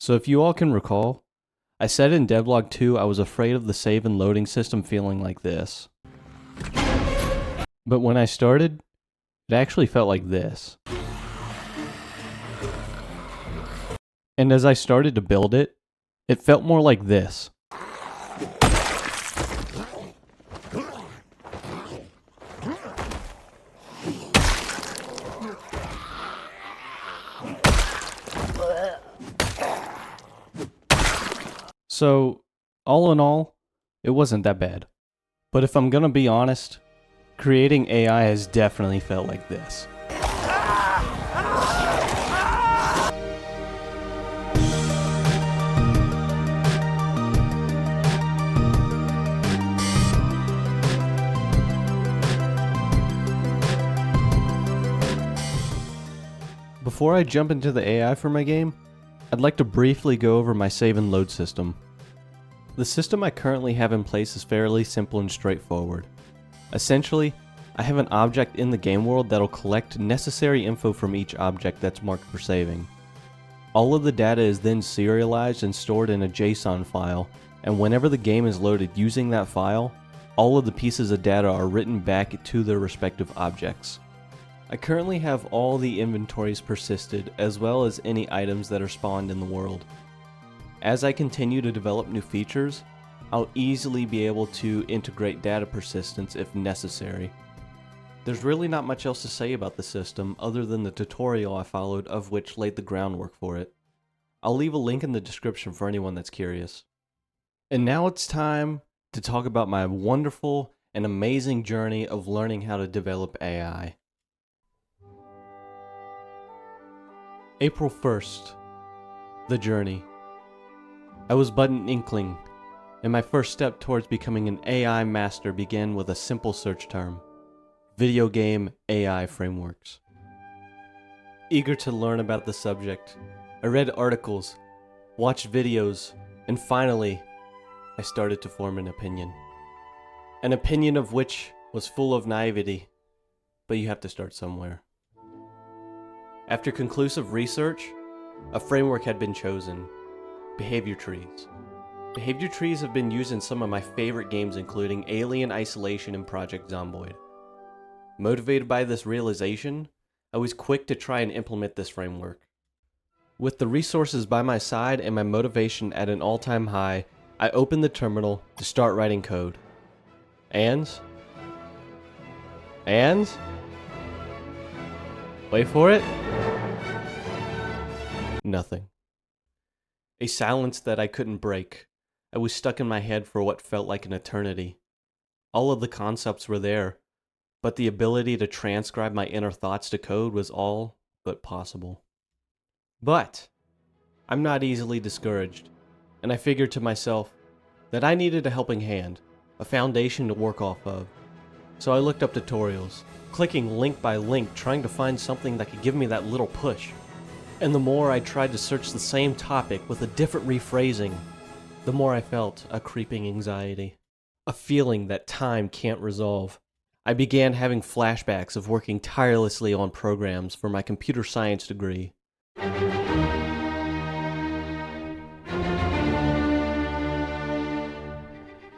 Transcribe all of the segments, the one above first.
So if you all can recall, I said in Devlog 2 I was afraid of the save and loading system feeling like this. But when I started, it actually felt like this. And as I started to build it, it felt more like this. So, all in all, it wasn't that bad. But if I'm gonna be honest, creating AI has definitely felt like this. Before I jump into the AI for my game, I'd like to briefly go over my save and load system. The system I currently have in place is fairly simple and straightforward. Essentially, I have an object in the game world that'll collect necessary info from each object that's marked for saving. All of the data is then serialized and stored in a JSON file, and whenever the game is loaded using that file, all of the pieces of data are written back to their respective objects. I currently have all the inventories persisted, as well as any items that are spawned in the world. As I continue to develop new features, I'll easily be able to integrate data persistence if necessary. There's really not much else to say about the system other than the tutorial I followed, of which laid the groundwork for it. I'll leave a link in the description for anyone that's curious. And now it's time to talk about my wonderful and amazing journey of learning how to develop AI. April 1st, the journey. I was but an inkling, and my first step towards becoming an AI master began with a simple search term: video game AI frameworks. Eager to learn about the subject, I read articles, watched videos, and finally, I started to form an opinion. An opinion of which was full of naivety, but you have to start somewhere. After conclusive research, a framework had been chosen: behavior trees. Behavior trees have been used in some of my favorite games, including Alien Isolation and Project Zomboid. Motivated by this realization, I was quick to try and implement this framework. With the resources by my side and my motivation at an all-time high, I opened the terminal to start writing code. And? Wait for it. Nothing. A silence that I couldn't break. I was stuck in my head for what felt like an eternity. All of the concepts were there, but the ability to transcribe my inner thoughts to code was all but possible. But I'm not easily discouraged, and I figured to myself that I needed a helping hand, a foundation to work off of. So I looked up tutorials, clicking link by link, trying to find something that could give me that little push. And the more I tried to search the same topic with a different rephrasing, the more I felt a creeping anxiety. A feeling that time can't resolve. I began having flashbacks of working tirelessly on programs for my computer science degree.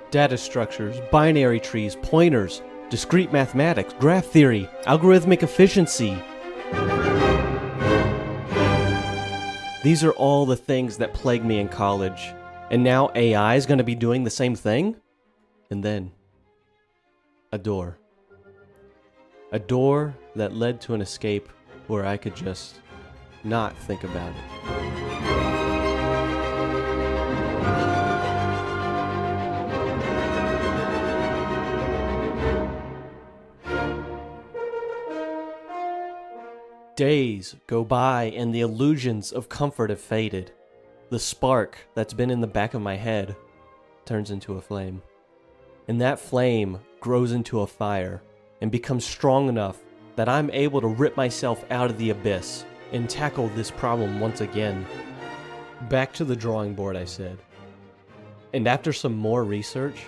Data structures, binary trees, pointers, discrete mathematics, graph theory, algorithmic efficiency. These are all the things that plagued me in college, and now AI is going to be doing the same thing? And then, a door. A door that led to an escape where I could just not think about it. Days go by and the illusions of comfort have faded. The spark that's been in the back of my head turns into a flame. And that flame grows into a fire and becomes strong enough that I'm able to rip myself out of the abyss and tackle this problem once again. Back to the drawing board, I said. And after some more research,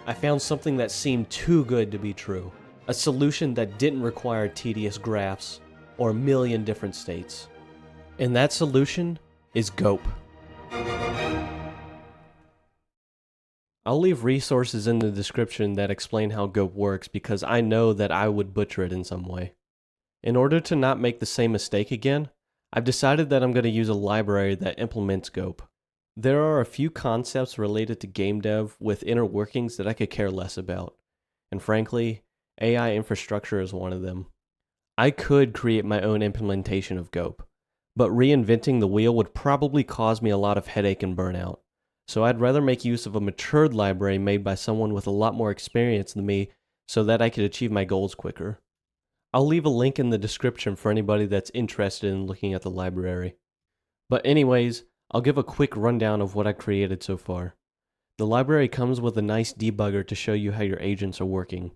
I found something that seemed too good to be true. A solution that didn't require tedious graphs or a million different states. And that solution is GOAP. I'll leave resources in the description that explain how GOAP works because I know that I would butcher it in some way. In order to not make the same mistake again, I've decided that I'm going to use a library that implements GOAP. There are a few concepts related to game dev with inner workings that I could care less about, and frankly, AI infrastructure is one of them. I could create my own implementation of GOAP, but reinventing the wheel would probably cause me a lot of headache and burnout, so I'd rather make use of a matured library made by someone with a lot more experience than me so that I could achieve my goals quicker. I'll leave a link in the description for anybody that's interested in looking at the library. But anyways, I'll give a quick rundown of what I created so far. The library comes with a nice debugger to show you how your agents are working,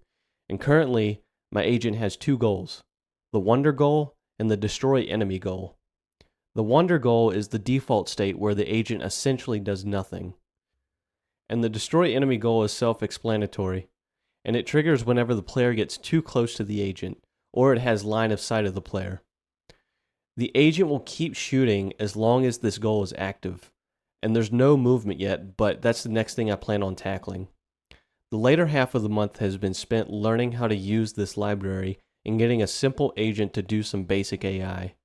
and currently, my agent has two goals, the Wonder goal and the Destroy Enemy goal. The Wonder goal is the default state where the agent essentially does nothing, and the Destroy Enemy goal is self-explanatory, and it triggers whenever the player gets too close to the agent, or it has line of sight of the player. The agent will keep shooting as long as this goal is active, and there's no movement yet, but that's the next thing I plan on tackling. The later half of the month has been spent learning how to use this library and getting a simple agent to do some basic AI.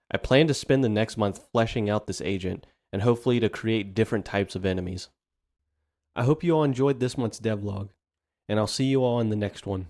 I plan to spend the next month fleshing out this agent, and hopefully to create different types of enemies. I hope you all enjoyed this month's devlog, and I'll see you all in the next one.